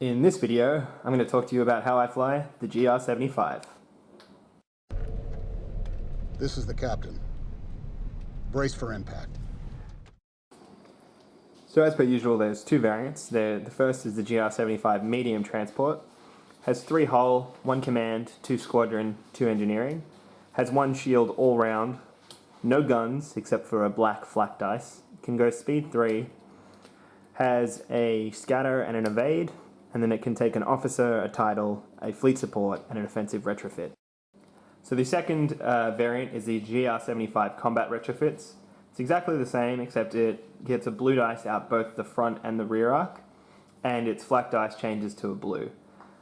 In this video, I'm going to talk to you about how I fly the GR-75. This is the captain. Brace for impact. So as per usual, there's two variants. The first is the GR-75 Medium Transport. Has 3 hull, 1 command, 2 squadron, 2 engineering. Has 1 shield all round. No guns except for a black flak dice. Can go speed 3. Has a scatter and an evade. And then it can take an officer, a title, a fleet support, and an offensive retrofit. So the second variant is the GR-75 Combat Retrofits. It's exactly the same, except it gets a blue dice out both the front and the rear arc, and its flak dice changes to a blue.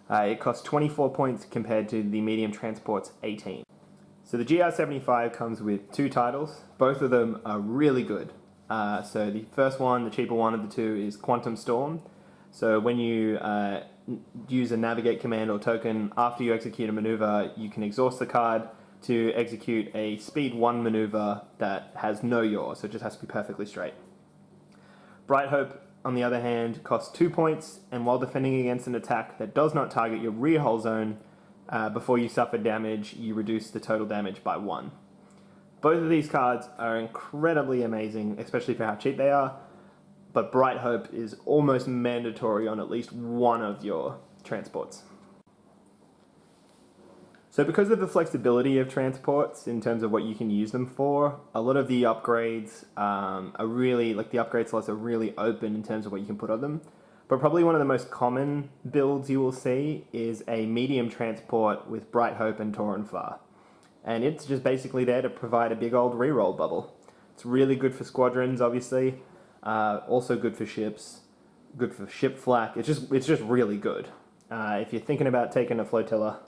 It costs 24 points compared to the Medium Transport's 18. So the GR-75 comes with 2 titles. Both of them are really good. So the first one, the cheaper one of the 2, is Quantum Storm. So when you use a navigate command or token after you execute a maneuver, you can exhaust the card to execute a speed 1 maneuver that has no yaw, so it just has to be perfectly straight. Bright Hope, on the other hand, costs 2 points, and while defending against an attack that does not target your rear hull zone, before you suffer damage, you reduce the total damage by 1. Both of these cards are incredibly amazing, especially for how cheap they are. But Bright Hope is almost mandatory on at least one of your transports. So because of the flexibility of transports in terms of what you can use them for, a lot of the upgrades are really, like the upgrade slots are really open in terms of what you can put on them. But probably one of the most common builds you will see is a medium transport with Bright Hope and Tor and Far. And it's just basically there to provide a big old reroll bubble. It's really good for squadrons, obviously. Also good for ships, good for ship flak. It's just really good. If you're thinking about taking a flotilla,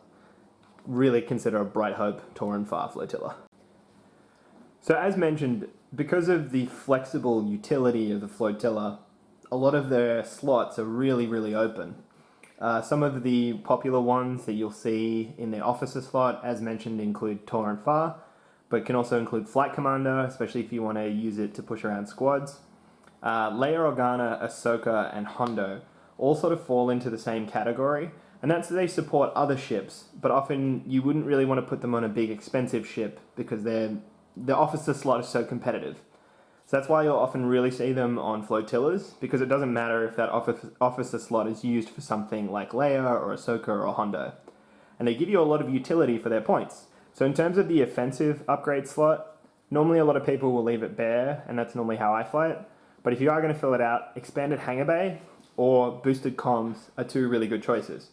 really consider a Bright Hope, Tor and Far flotilla. So as mentioned, because of the flexible utility of the flotilla, a lot of their slots are really open. Some of the popular ones that you'll see in the officer slot, as mentioned, include Tor and Far, but can also include Flight Commander, especially if you want to use it to push around squads. Leia Organa, Ahsoka, and Hondo all sort of fall into the same category, and that's they support other ships, but often you wouldn't really want to put them on a big expensive ship because the officer slot is so competitive. So that's why you'll often really see them on flotillas, because it doesn't matter if that officer slot is used for something like Leia or Ahsoka or Hondo. And they give you a lot of utility for their points. So in terms of the offensive upgrade slot, normally a lot of people will leave it bare, and that's normally how I fly it. But if you are going to fill it out, Expanded Hangar Bay or Boosted Comms are 2 really good choices.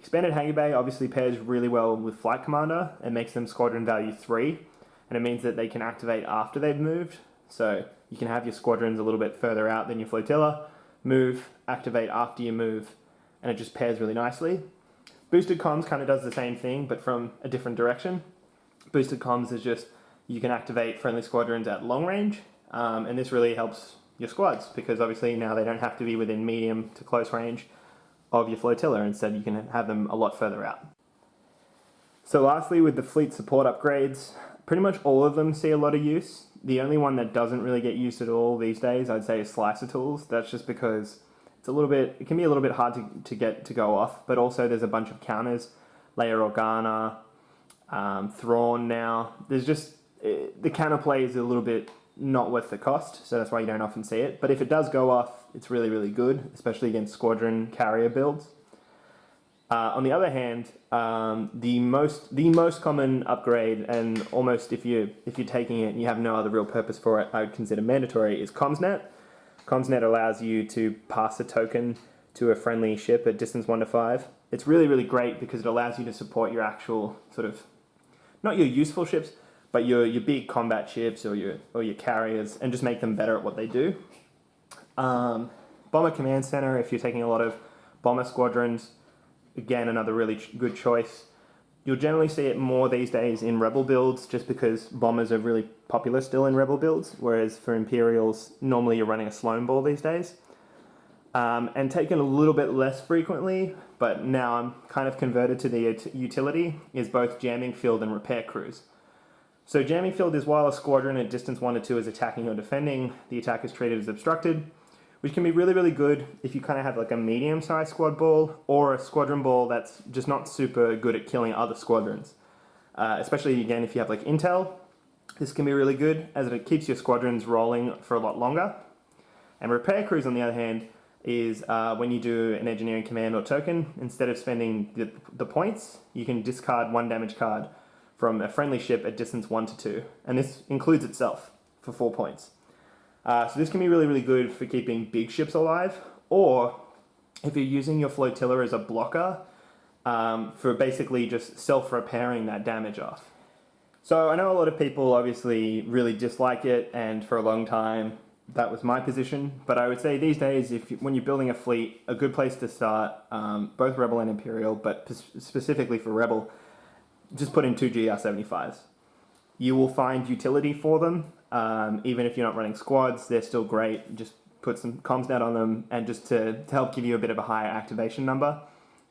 Expanded Hangar Bay obviously pairs really well with Flight Commander and makes them squadron value 3, and it means that they can activate after they've moved. So you can have your squadrons a little bit further out than your flotilla, move, activate after you move, and it just pairs really nicely. Boosted Comms kind of does the same thing, but from a different direction. Boosted Comms is just, you can activate friendly squadrons at long range, and this really helps your squads, because obviously now they don't have to be within medium to close range of your flotilla. Instead, you can have them a lot further out. So lastly, with the fleet support upgrades, pretty much all of them see a lot of use. The only one that doesn't really get used at all these days, I'd say, is Slicer Tools. That's just because it can be a little bit hard to get to go off, but also there's a bunch of counters. Leia Organa, Thrawn now. There's just, the counter play is a little bit not worth the cost, so that's why you don't often see it. But if it does go off, it's really good, especially against squadron carrier builds. On the other hand, the most common upgrade, and almost if you're taking it and you have no other real purpose for it, I would consider mandatory, is CommsNet. CommsNet allows you to pass a token to a friendly ship at distance 1 to 5. It's really great because it allows you to support your actual sort of, not your useful ships, but your big combat ships or your carriers, and just make them better at what they do. Bomber Command Center, if you're taking a lot of bomber squadrons, again, another really good choice. You'll generally see it more these days in Rebel builds, just because bombers are really popular still in Rebel builds, whereas for Imperials, normally you're running a Sloan Ball these days. And taken a little bit less frequently, but now I'm kind of converted to the utility, is both Jamming Field and Repair Crews. So Jamming Field is while a squadron at distance 1 to 2 is attacking or defending, the attack is treated as obstructed. which can be really, really good if you kind of have like a medium-sized squad ball or a squadron ball that's just not super good at killing other squadrons. Especially, again, if you have like intel, this can be really good as it keeps your squadrons rolling for a lot longer. And repair crews, on the other hand, is when you do an engineering command or token, instead of spending the points, you can discard 1 damage card from a friendly ship at distance 1 to 2. And this includes itself for 4 points. So this can be really, really good for keeping big ships alive, or if you're using your flotilla as a blocker, for basically just self-repairing that damage off. So I know a lot of people obviously really dislike it, and for a long time that was my position, but I would say these days, when you're building a fleet, a good place to start, both Rebel and Imperial, but specifically for Rebel, just put in 2 GR-75s. You will find utility for them, even if you're not running squads, they're still great. Just put some comms net on them, and just to help give you a bit of a higher activation number.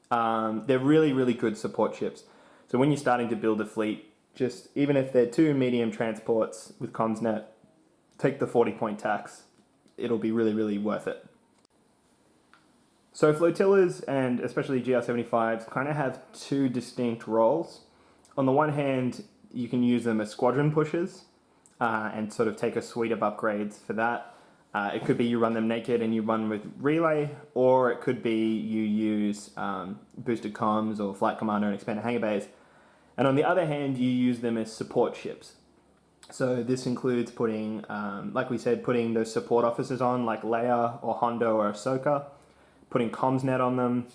They're really, really good support ships. So when you're starting to build a fleet, just even if they're 2 medium transports with comms net, take the 40-point tax. It'll be really, really worth it. So flotillas, and especially GR-75s, kind of have 2 distinct roles. On the one hand, you can use them as squadron pushers, and sort of take a suite of upgrades for that. It could be you run them naked and you run with relay, or it could be you use boosted comms or flight commander and expanded hangar bays. And on the other hand, you use them as support ships. So this includes putting, like we said, putting those support officers on, like Leia or Hondo or Ahsoka, putting comms net on them,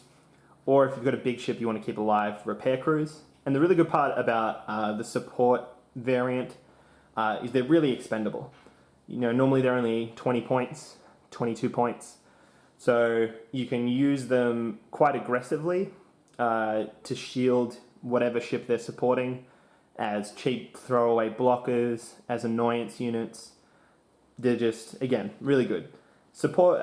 or if you've got a big ship you want to keep alive, repair crews. And the really good part about the support variant is they're really expendable. You know, normally they're only 20 points, 22 points. So you can use them quite aggressively to shield whatever ship they're supporting, as cheap throwaway blockers, as annoyance units. They're just, again, really good. Support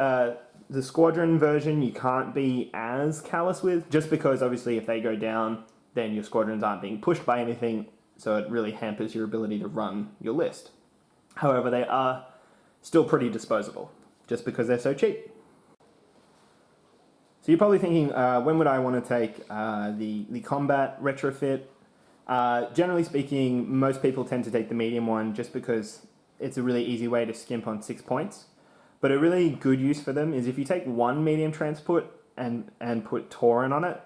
the squadron version you can't be as callous with, just because obviously if they go down, then your squadrons aren't being pushed by anything, so it really hampers your ability to run your list. However, they are still pretty disposable, just because they're so cheap. So you're probably thinking, when would I want to take the combat retrofit? Generally speaking, most people tend to take the medium one just because it's a really easy way to skimp on 6 points. But a really good use for them is if you take 1 medium transport and put Tauren on it,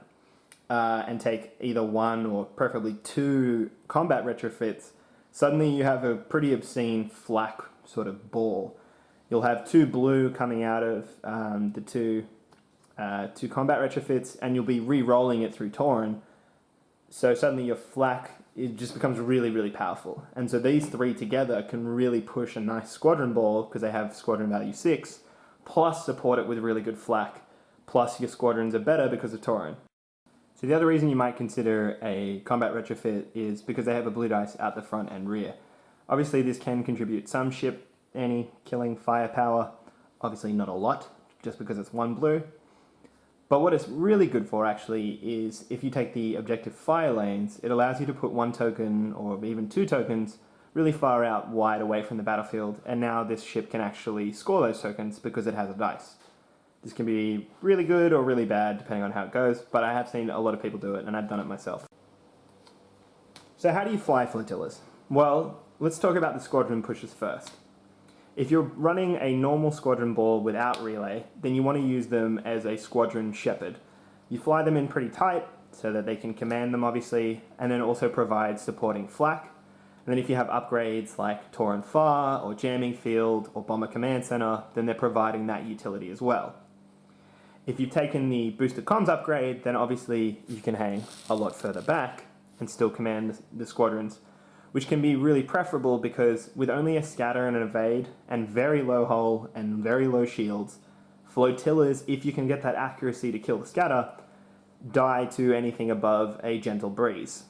and take either 1 or preferably 2 combat retrofits, suddenly you have a pretty obscene flak sort of ball. You'll have 2 blue coming out of the two combat retrofits, and you'll be re-rolling it through Tauren. So suddenly your flak, it just becomes really, really powerful. And so these 3 together can really push a nice squadron ball, because they have squadron value 6, plus support it with really good flak, plus your squadrons are better because of Tauren. So the other reason you might consider a combat retrofit is because they have a blue dice out the front and rear. Obviously this can contribute some ship killing firepower, obviously not a lot, just because it's 1 blue. But what it's really good for actually is if you take the objective fire lanes, it allows you to put 1 token or even 2 tokens really far out wide away from the battlefield, and now this ship can actually score those tokens because it has a dice. This can be really good or really bad depending on how it goes, but I have seen a lot of people do it, and I've done it myself. So how do you fly flotillas? Well, let's talk about the squadron pushes first. If you're running a normal squadron ball without relay, then you want to use them as a squadron shepherd. You fly them in pretty tight so that they can command them, obviously, and then also provide supporting flak. And then if you have upgrades like Tauren Far or Jamming Field or Bomber Command Center, then they're providing that utility as well. If you've taken the boosted comms upgrade, then obviously you can hang a lot further back and still command the squadrons, which can be really preferable because with only a scatter and an evade and very low hull and very low shields, flotillas, if you can get that accuracy to kill the scatter, die to anything above a gentle breeze.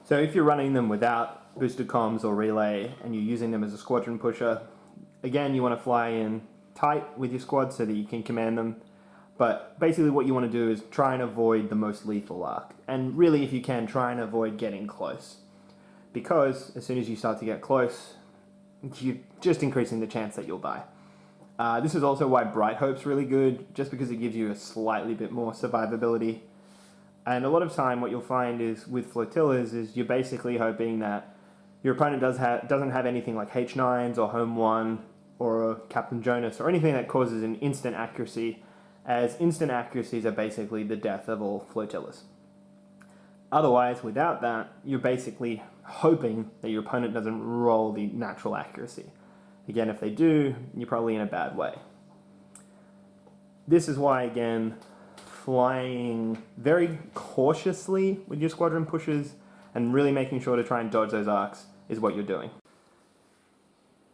So if you're running them without boosted comms or relay and you're using them as a squadron pusher, again you want to fly in tight with your squad so that you can command them, but basically what you want to do is try and avoid the most lethal arc, and really if you can try and avoid getting close, because as soon as you start to get close you're just increasing the chance that you'll die. This is also why Bright Hope's really good, just because it gives you a slightly bit more survivability. And a lot of time what you'll find is with flotillas is you're basically hoping that your opponent doesn't have anything like H9s or Home 1 or Captain Jonas or anything that causes an instant accuracy, as instant accuracies are basically the death of all flotillas. Otherwise, without that, you're basically hoping that your opponent doesn't roll the natural accuracy. Again, if they do, you're probably in a bad way. This is why, again, flying very cautiously with your squadron pushes and really making sure to try and dodge those arcs is what you're doing.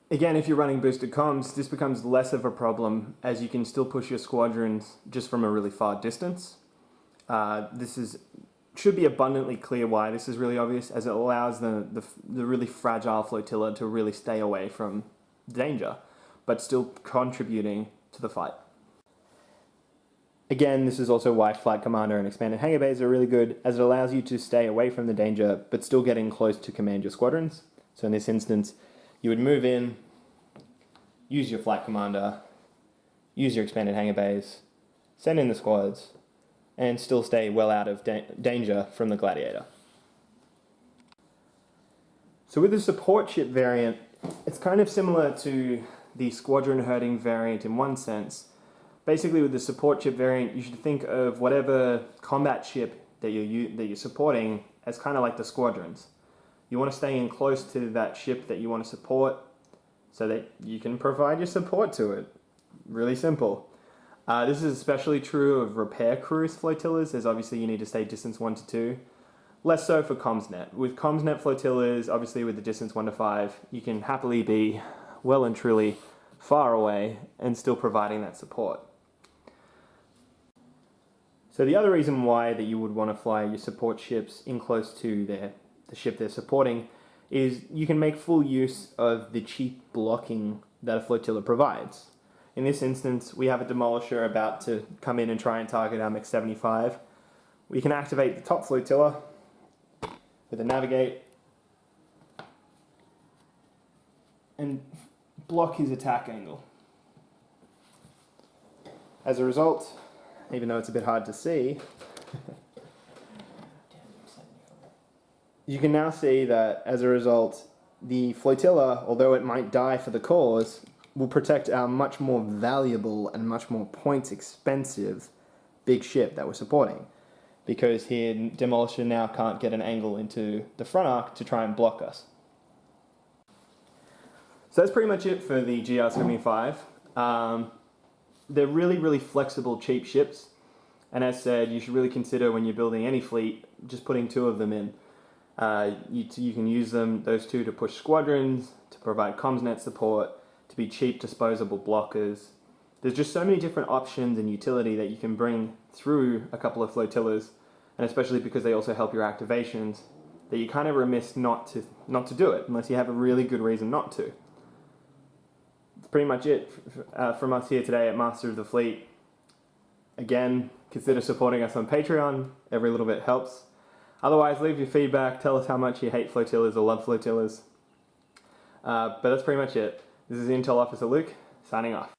Again, if you're running boosted comms, this becomes less of a problem as you can still push your squadrons just from a really far distance. Should be abundantly clear why this is really obvious, as it allows the really fragile flotilla to really stay away from danger, but still contributing to the fight. Again, this is also why Flight Commander and Expanded Hangar Bays are really good, as it allows you to stay away from the danger, but still getting close to command your squadrons. So in this instance, you would move in, use your Flight Commander, use your Expanded Hangar Bays, send in the squads, and still stay well out of danger from the Gladiator. So with the support ship variant, it's kind of similar to the squadron herding variant in one sense. Basically, with the support ship variant, you should think of whatever combat ship that you're supporting as kind of like the squadrons. You want to stay in close to that ship that you want to support so that you can provide your support to it. Really simple. This is especially true of repair cruise flotillas, as obviously you need to stay distance 1 to 2. Less so for CommsNet. With CommsNet flotillas, obviously with the distance 1 to 5, you can happily be well and truly far away and still providing that support. So the other reason why that you would want to fly your support ships in close to the ship they're supporting is you can make full use of the cheap blocking that a flotilla provides. In this instance, we have a demolisher about to come in and try and target our MiG-75. We can activate the top flotilla with a navigate and block his attack angle. As a result, even though it's a bit hard to see, you can now see that as a result, the flotilla, although it might die for the cause, will protect our much more valuable and much more points expensive big ship that we're supporting. Because here, Demolisher now can't get an angle into the front arc to try and block us. So that's pretty much it for the GR-75. They're really, really flexible, cheap ships. And as said, you should really consider when you're building any fleet, just putting 2 of them in. You can use those 2 to push squadrons, to provide CommsNet support, to be cheap disposable blockers. There's just so many different options and utility that you can bring through a couple of flotillas, and especially because they also help your activations, that you kind of remiss not to do it unless you have a really good reason not to. That's pretty much it from us here today at Master of the Fleet. Again, consider supporting us on Patreon. Every little bit helps. Otherwise, leave your feedback. Tell us how much you hate flotillas or love flotillas. But that's pretty much it. This is Intel Officer Luke, signing off.